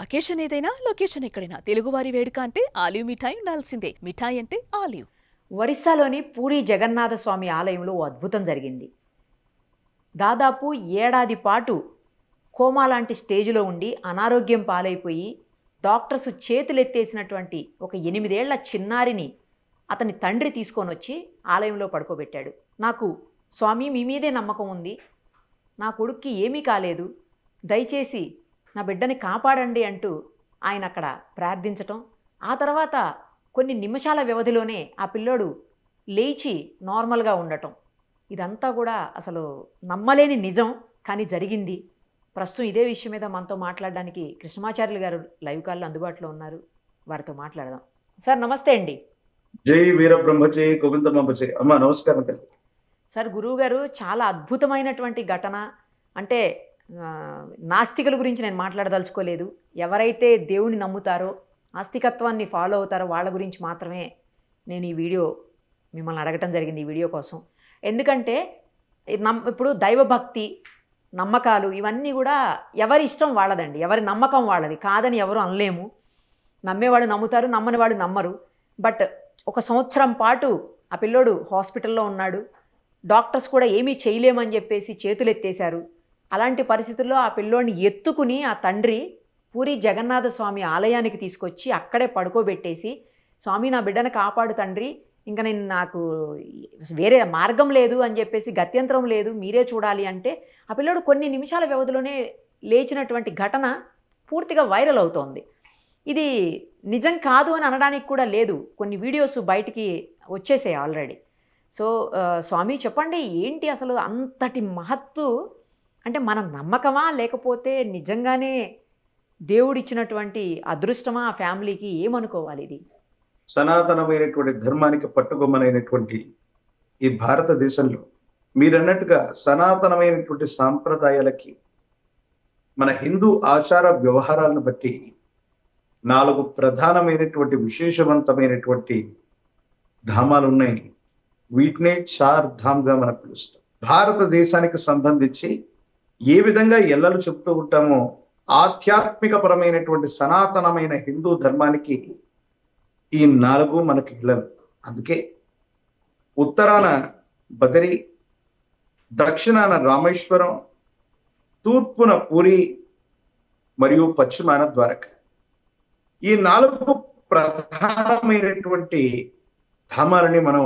Occasion ఏదైనా location ఎక్కడైనా తెలుగువారి వేడుక అంటే ఆలివ్ మిఠాయి ఉండాల్సిందే. మిఠాయి అంటే ఆలివ్. ఒరిస్సాలోని పూరి జగన్నాథ స్వామి ఆలయంలో ఓ అద్భుతం జరిగింది. దాదాపు ఏడాది పాటు కోమా లాంటి స్టేజ్లో ఉండి అనారోగ్యం పాలైపోయి డాక్టర్స్ చేతులెత్తేసినటువంటి ఒక 8 ఏళ్ల చిన్నారిని అతని తండ్రి తీసుకొని వచ్చి ఆలయంలో పడుకోబెట్టాడు. నాకు స్వామి మీ మీదే నమ్మకం ఉంది, నా కొడుక్కి ఏమీ కాలేదు, దయచేసి నా బిడ్డని కాపాడండి అంటూ ఆయన అక్కడ ప్రార్థించటం, ఆ తర్వాత కొన్ని నిమిషాల వ్యవధిలోనే ఆ పిల్లోడు లేచి నార్మల్గా ఉండటం, ఇదంతా కూడా అసలు నమ్మలేని నిజం, కానీ జరిగింది. ప్రస్తుతం ఇదే విషయం మీద మనతో మాట్లాడడానికి కృష్ణమాచార్యులు గారు లైవ్ కాల్లో అందుబాటులో ఉన్నారు. వారితో మాట్లాడదాం. సార్ నమస్తే అండి. జై వీరబ్రహ్మ జై గోవిందమ్మ జై. అమ్మ నమస్కారం. సార్ గురువు గారు, చాలా అద్భుతమైనటువంటి ఘటన. అంటే నాస్తికుల గురించి నేను మాట్లాడదలుచుకోలేదు. ఎవరైతే దేవుని నమ్ముతారో, ఆస్తికత్వాన్ని ఫాలో అవుతారో వాళ్ళ గురించి మాత్రమే నేను ఈ వీడియో మిమ్మల్ని అడగటం జరిగింది, ఈ వీడియో కోసం. ఎందుకంటే ఇప్పుడు దైవభక్తి, నమ్మకాలు ఇవన్నీ కూడా ఎవరి ఇష్టం వాళ్ళదండి, ఎవరి నమ్మకం వాళ్ళది, కాదని ఎవరు అనలేము. నమ్మేవాళ్ళు నమ్ముతారు, నమ్మని వాళ్ళు నమ్మరు. బట్ 1 సంవత్సరం పాటు ఆ పిల్లోడు హాస్పిటల్లో ఉన్నాడు. డాక్టర్స్ కూడా ఏమీ చేయలేమని చెప్పేసి చేతులు ఎత్తేశారు. అలాంటి పరిస్థితుల్లో ఆ పిల్లోడిని ఎత్తుకుని ఆ తండ్రి పూరి జగన్నాథ స్వామి ఆలయానికి తీసుకొచ్చి అక్కడే పడుకోబెట్టేసి, స్వామి నా బిడ్డను కాపాడు తండ్రి, ఇంకా నాకు వేరే మార్గం లేదు అని చెప్పేసి, గత్యంతరం లేదు, మీరే చూడాలి అంటే ఆ పిల్లోడు కొన్ని నిమిషాల వ్యవధిలోనే లేచినటువంటి ఘటన పూర్తిగా వైరల్ అవుతోంది. ఇది నిజం కాదు అని అనడానికి కూడా లేదు, కొన్ని వీడియోస్ బయటికి వచ్చేసాయి ఆల్రెడీ. సో స్వామి చెప్పండి, ఏంటి అసలు అంతటి మహత్తు? అంటే మన నమ్మకమా, లేకపోతే నిజంగానే దేవుడిచ్చినటువంటి అదృష్టమా ఆ ఫ్యామిలీకి? ఏమనుకోవాలి ఇది? సనాతనమైనటువంటి ధర్మానికి పట్టుకొమ్మనైనటువంటి ఈ భారతదేశంలో మీరన్నట్టుగా సనాతనమైనటువంటి సాంప్రదాయాలకి, మన హిందూ ఆచార వ్యవహారాలను బట్టి 4 ప్రధానమైనటువంటి విశేషవంతమైనటువంటి ధామాలు ఉన్నాయి. వీటినే 4 ధామ్గా మనం పిలుస్తాం. భారతదేశానికి సంబంధించి ఏ విధంగా ఎల్లలు చెప్తూ ఉంటామో, ఆధ్యాత్మిక పరమైనటువంటి సనాతనమైన హిందూ ధర్మానికి ఈ 4 మనకి ఇళ్ళలు. అందుకే ఉత్తరాన బదరి, దక్షిణాన రామేశ్వరం, తూర్పున పూరి మరియు పశ్చిమాన ద్వారక. ఈ 4 ప్రధానమైనటువంటి ధామాలని మనం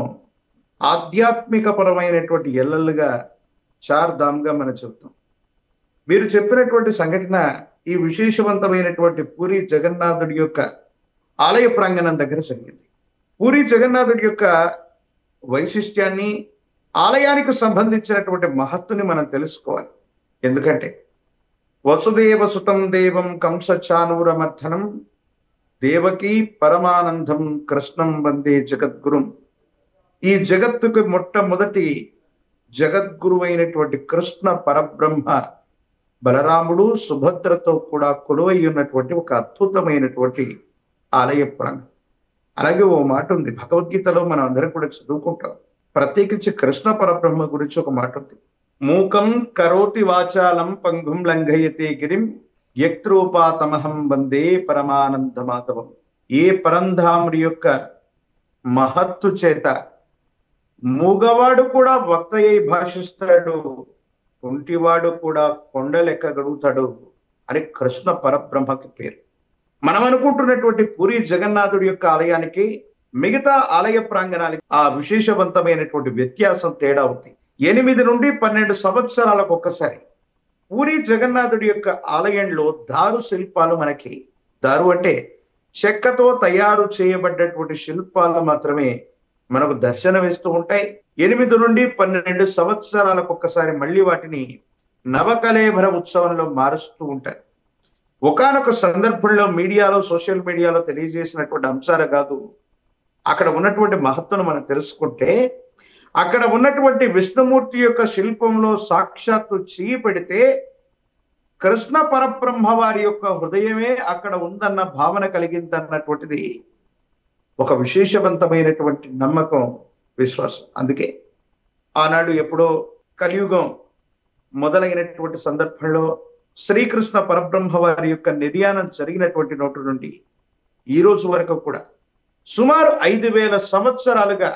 ఆధ్యాత్మిక పరమైనటువంటి ఎల్లలుగా 4 ధామ్గా మనం చెప్తాం. మీరు చెప్పినటువంటి సంఘటన ఈ విశేషవంతమైనటువంటి పూరి జగన్నాథుడి యొక్క ఆలయ ప్రాంగణం దగ్గర జరిగింది. పూరి జగన్నాథుడి యొక్క వైశిష్ట్యాన్ని, ఆలయానికి సంబంధించినటువంటి మహత్తుని మనం తెలుసుకోవాలి. ఎందుకంటే వసుదేవ సుతం దేవం కంసచానూరమర్ధనం దేవకీ పరమానందం కృష్ణం వందే జగద్గురుం. ఈ జగత్తుకు మొట్టమొదటి జగద్గురువైనటువంటి కృష్ణ పరబ్రహ్మ బలరాముడు సుభద్రతో కూడా కొలువై ఉన్నటువంటి ఒక అద్భుతమైనటువంటి ఆలయ ప్రాంగణం. అలాగే ఓ మాట ఉంది భగవద్గీతలో, మనం అందరం కూడా చదువుకుంటాం. ప్రత్యేకించి కృష్ణ పరబ్రహ్మ గురించి ఒక మాట ఉంది. మూకం కరోతి వాచాలం పంగుం లంఘయతే గిరిం యక్రూపాతమహం వందే పరమానంద మాధవం. ఏ పరంధాముడి యొక్క మహత్తు చేత మూగవాడు కూడా వక్తయ్యి భాషిస్తాడు, కుంటివాడు కూడా కొండ లెక్క గడుగుతాడు అని కృష్ణ పరబ్రహ్మకి పేరు. మనం అనుకుంటున్నటువంటి పూరి జగన్నాథుడి యొక్క ఆలయానికి మిగతా ఆలయ ప్రాంగణానికి ఆ విశేషవంతమైనటువంటి వ్యత్యాసం తేడా ఉంది. 8 నుండి 12 సంవత్సరాలకు ఒక్కసారి పూరి జగన్నాథుడి యొక్క ఆలయంలో దారు శిల్పాలు, మనకి దారు అంటే చెక్కతో తయారు చేయబడ్డటువంటి శిల్పాలు మాత్రమే మనకు దర్శనమిస్తూ ఉంటాయి. 8 నుండి 12 సంవత్సరాలకు ఒక్కసారి మళ్ళీ వాటిని నవకళేభర ఉత్సవంలో మారుస్తూ ఉంటారు. ఒకానొక సందర్భంలో మీడియాలో, సోషల్ మీడియాలో తెలియజేసినటువంటి అంశాలు కాదు, అక్కడ ఉన్నటువంటి మహత్తును మనం తెలుసుకుంటే, అక్కడ ఉన్నటువంటి విష్ణుమూర్తి యొక్క శిల్పంలో సాక్షాత్తు చెయ్యి పెడితే కృష్ణ పరబ్రహ్మ వారి యొక్క హృదయమే అక్కడ ఉందన్న భావన కలిగిందన్నటువంటిది ఒక విశేషవంతమైనటువంటి నమ్మకం, విశ్వాసం. అందుకే ఆనాడు ఎప్పుడో కలియుగం మొదలైనటువంటి సందర్భంలో శ్రీకృష్ణ పరబ్రహ్మ వారి యొక్క నిర్యాణం జరిగినటువంటి నోటు నుండి ఈ రోజు వరకు కూడా సుమారు 5,000 సంవత్సరాలుగా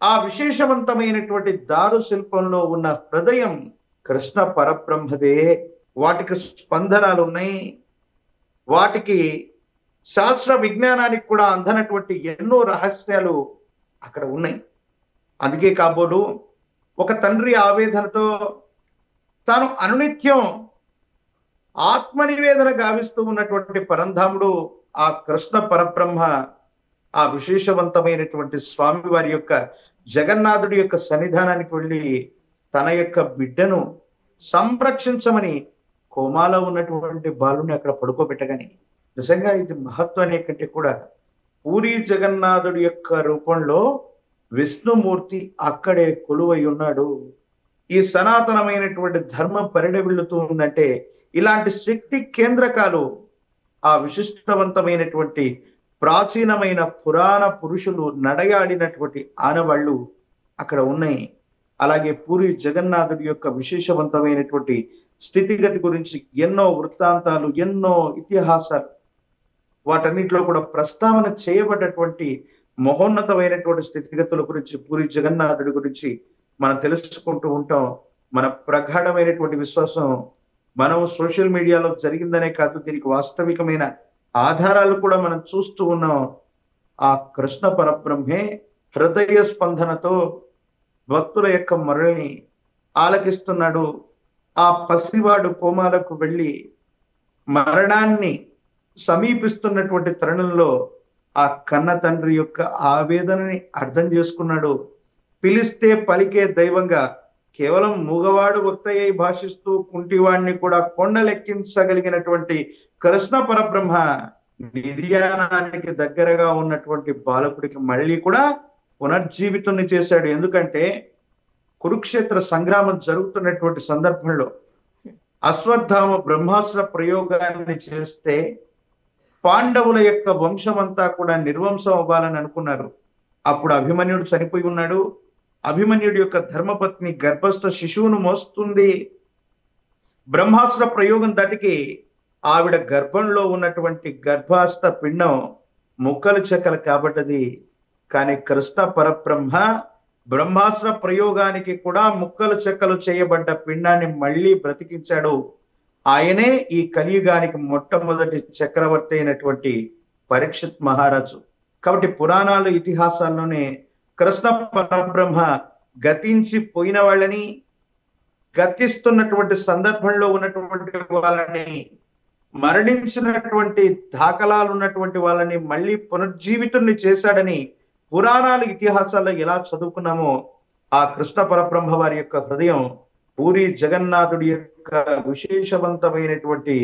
ఆ విశేషవంతమైనటువంటి దారు శిల్పంలో ఉన్న హృదయం కృష్ణ పరబ్రహ్మదే. వాటికి స్పందనాలు ఉన్నాయి, వాటికి శాస్త్ర విజ్ఞానానికి కూడా అందనటువంటి ఎన్నో రహస్యాలు అక్కడ ఉన్నాయి. అందుకే కాబోలు ఒక తండ్రి ఆవేదనతో తాను అనునిత్యం ఆత్మనివేదన గావిస్తూ ఉన్నటువంటి పరంధాముడు ఆ కృష్ణ పరబ్రహ్మ ఆ విశేషవంతమైనటువంటి స్వామి వారి యొక్క జగన్నాథుడి యొక్క సన్నిధానానికి వెళ్ళి తన యొక్క బిడ్డను సంరక్షించమని కోమాలో ఉన్నటువంటి బాలుని అక్కడ పడుకోబెట్టగానే నిజంగా ఇది మహత్వాన్ని కంటే కూడా పూరి జగన్నాథుడి యొక్క రూపంలో విష్ణుమూర్తి అక్కడే కొలువై ఉన్నాడు. ఈ సనాతనమైనటువంటి ధర్మం పరిడవిల్లుతూ ఉందంటే ఇలాంటి శక్తి కేంద్రకాలు ఆ విశిష్టవంతమైనటువంటి ప్రాచీనమైన పురాణ పురుషులు నడయాడినటువంటి ఆనవాళ్ళు అక్కడ ఉన్నాయి. అలాగే పూరి జగన్నాథుడి యొక్క విశేషవంతమైనటువంటి స్థితిగతి గురించి ఎన్నో వృత్తాంతాలు, ఎన్నో ఇతిహాసాలు, వాటన్నిటిలో కూడా ప్రస్తావన చేయబడ్డటువంటి మహోన్నతమైనటువంటి స్థితిగతుల గురించి, పూరి జగన్నాథుడి గురించి మనం తెలుసుకుంటూ ఉంటాం. మన ప్రగాఢమైనటువంటి విశ్వాసం మనం సోషల్ మీడియాలో జరిగిందనే కాదు, దీనికి వాస్తవికమైన ఆధారాలు కూడా మనం చూస్తూ ఉన్నాం. ఆ కృష్ణ పరబ్రహ్మే హృదయ స్పందనతో భక్తుల యొక్క మొరల్ని ఆలకిస్తున్నాడు. ఆ పసివాడు కోమాలకు వెళ్ళి మరణాన్ని సమీపిస్తున్నటువంటి తరుణంలో ఆ కన్న తండ్రి యొక్క ఆవేదనని అర్థం చేసుకున్నాడు. పిలిస్తే పలికే దైవంగా కేవలం మూగవాడు వక్తయ్య భాషిస్తూ కుంటివాడిని కూడా కొండలెక్కించగలిగినటువంటి కృష్ణ పరబ్రహ్మ నిర్యాణానికి దగ్గరగా ఉన్నటువంటి బాలకుడికి మళ్ళీ కూడా పునర్జీవితుని చేశాడు. ఎందుకంటే కురుక్షేత్ర సంగ్రామం జరుగుతున్నటువంటి సందర్భంలో అశ్వత్థామ బ్రహ్మాస్త్ర ప్రయోగాన్ని చేస్తే పాండవుల యొక్క వంశమంతా కూడా నిర్వంశం అవ్వాలని అనుకున్నారు. అప్పుడు అభిమన్యుడు చనిపోయి ఉన్నాడు. అభిమన్యుడి యొక్క ధర్మపత్ని గర్భస్థ శిశువును మోస్తుంది. బ్రహ్మాస్త్ర ప్రయోగం దాటికి ఆవిడ గర్భంలో ఉన్నటువంటి గర్భాస్థ పిండం ముక్కలు చెక్కలు కాబట్టది. కానీ కృష్ణ పరబ్రహ్మ బ్రహ్మాస్త్ర ప్రయోగానికి కూడా ముక్కలు చెక్కలు చేయబడ్డ పిండాన్ని మళ్ళీ బ్రతికించాడు. ఆయనే ఈ కలియుగానికి మొట్టమొదటి చక్రవర్తి అయినటువంటి పరీక్షిత్ మహారాజు. కాబట్టి పురాణాలు, ఇతిహాసాల్లోనే కృష్ణ పరబ్రహ్మ గతించి పోయిన వాళ్ళని, గతిస్తున్నటువంటి సందర్భంలో ఉన్నటువంటి వాళ్ళని, మరణించినటువంటి దాఖలాలు ఉన్నటువంటి వాళ్ళని మళ్ళీ పునర్జీవితుల్ని చేశాడని పురాణాలు, ఇతిహాసాల్లో ఎలా చదువుకున్నామో ఆ కృష్ణ పరబ్రహ్మ వారి యొక్క హృదయం పూరి జగన్నాథుడి యొక్క విశేషవంతమైనటువంటి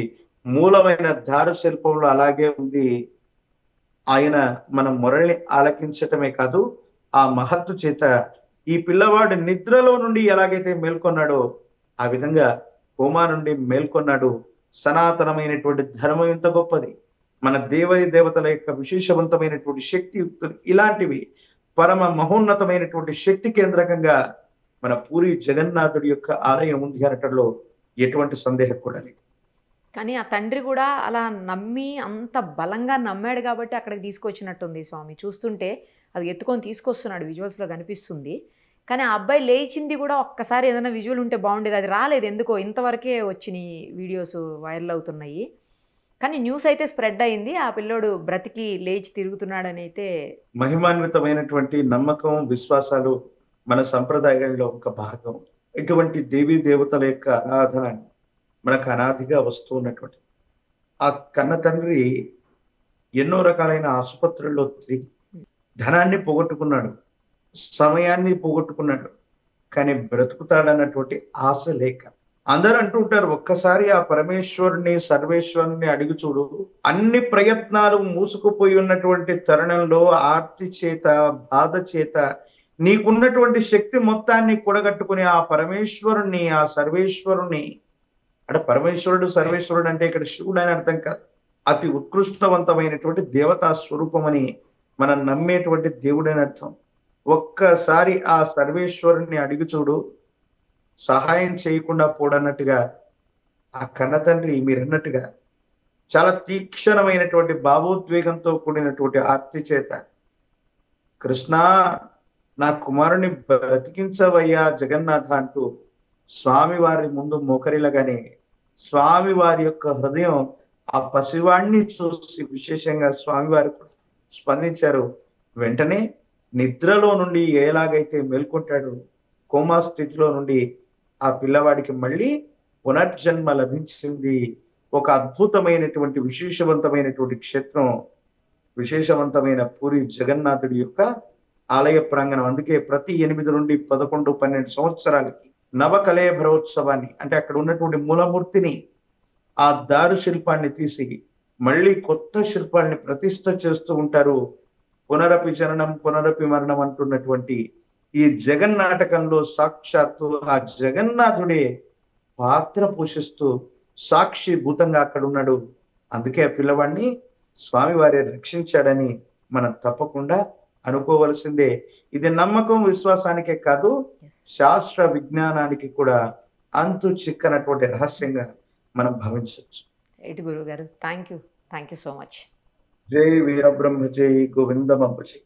మూలమైన దారు శిల్పంలో అలాగే ఉంది. ఆయన మన మొరల్ని ఆలకించటమే కాదు, ఆ మహత్తు చేత ఈ పిల్లవాడు నిద్రలో నుండి ఎలాగైతే మేల్కొన్నాడో ఆ విధంగా కోమా నుండి మేల్కొన్నాడు. సనాతనమైనటువంటి ధర్మం ఎంత గొప్పది! మన దేవతల యొక్క విశేషవంతమైనటువంటి శక్తి ఇలాంటివి పరమ మహోన్నతమైనటువంటి శక్తి కేంద్రకంగా మన పూరి జగన్నాథుడి యొక్క ఆలయం ఉంది అనటంలో ఎటువంటి సందేహం కూడా లేదు. కానీ ఆ తండ్రి కూడా అలా నమ్మి అంత బలంగా నమ్మాడు కాబట్టి అక్కడికి తీసుకొచ్చినట్టుంది స్వామి. చూస్తుంటే అది ఎత్తుకొని తీసుకొస్తున్నాడు, విజువల్స్లో కనిపిస్తుంది. కానీ ఆ అబ్బాయి లేచింది కూడా ఒక్కసారి ఏదైనా విజువల్ ఉంటే బాగుండేది. అది రాలేదు ఎందుకో, ఇంతవరకే వచ్చినాయి వీడియోస్ వైరల్ అవుతున్నాయి. కానీ న్యూస్ అయితే స్ప్రెడ్ అయింది, ఆ పిల్లోడు బ్రతికి లేచి తిరుగుతున్నాడని అయితే. మహిమాన్వితమైనటువంటి నమ్మకం, విశ్వాసాలు మన సంప్రదాయంలో ఒక భాగం. ఇటువంటి దేవీ దేవతల యొక్క ఆరాధన మనకు అనాదిగా వస్తూ ఉన్నటువంటి ఆ కన్న తండ్రి ఎన్నో రకాలైన ఆసుపత్రుల్లో తిరిగి ధనాన్ని పోగొట్టుకున్నాడు, సమయాన్ని పోగొట్టుకున్నాడు. కానీ బ్రతుకుతాడన్నటువంటి ఆశ లేక అందరూ అంటూ ఉంటారు, ఒక్కసారి ఆ పరమేశ్వరుని, సర్వేశ్వరుని అడిగి చూడు. అన్ని ప్రయత్నాలు మూసుకుపోయి ఉన్నటువంటి తరుణంలో ఆర్తి చేత, బాధ చేత నీకున్నటువంటి శక్తి మొత్తాన్ని కూడగట్టుకుని ఆ పరమేశ్వరుణ్ణి, ఆ సర్వేశ్వరుణ్ణి, అంటే పరమేశ్వరుడు సర్వేశ్వరుడు అంటే ఇక్కడ శివుడు అని అర్థం కాదు, అతి ఉత్కృష్టవంతమైనటువంటి దేవతా స్వరూపం అని మనం నమ్మేటువంటి దేవుడు అని అర్థం. ఒక్కసారి ఆ సర్వేశ్వరుణ్ణి అడిగి చూడు, సహాయం చేయకుండా పోడన్నట్టుగా ఆ కన్న తండ్రి మీరన్నట్టుగా చాలా తీక్షణమైనటువంటి భావోద్వేగంతో కూడినటువంటి ఆర్తి చేత, కృష్ణ నా కుమారుని బ్రతికించవయ్యా జగన్నాథ అంటూ స్వామి వారి ముందు మోకరిలగానే స్వామి వారి యొక్క హృదయం ఆ పసివాణ్ణి చూసి విశేషంగా స్వామివారు స్పందించారు. వెంటనే నిద్రలో నుండి ఎలాగైతే మేల్కొంటాడో కోమా స్థితిలో నుండి ఆ పిల్లవాడికి మళ్ళీ పునర్జన్మ లభించింది. ఒక అద్భుతమైనటువంటి విశేషవంతమైనటువంటి క్షేత్రం, విశేషవంతమైన పూరి జగన్నాథుడి యొక్క ఆలయ ప్రాంగణం. అందుకే ప్రతి 8 నుండి 11, 12 సంవత్సరాలకి నవకళేభరోత్సవాన్ని, అంటే అక్కడ ఉన్నటువంటి మూలమూర్తిని, ఆ దారు శిల్పాన్ని తీసి మళ్ళీ కొత్త శిల్పాన్ని ప్రతిష్ఠ చేస్తూ ఉంటారు. పునరపి జననం పునరపి మరణం అంటున్నటువంటి ఈ జగన్నాటకంలో సాక్షాత్తు ఆ జగన్నాథుడే పాత్ర పోషిస్తూ సాక్షిభూతంగా అక్కడ ఉన్నాడు. అందుకే ఆ పిల్లవాడిని స్వామివారే రక్షించాడని మనం తప్పకుండా అనుకోవలసిందే. ఇది నమ్మకం, విశ్వాసానికే కాదు, శాస్త్ర విజ్ఞానానికి కూడా అంతు చిక్కనటువంటి రహస్యంగా మనం భావించవచ్చు. రైట్ గురువు గారు, థ్యాంక్ యూ సో మచ్. జై వీరబ్రహ్మ, జై గోవిందమంబ జై.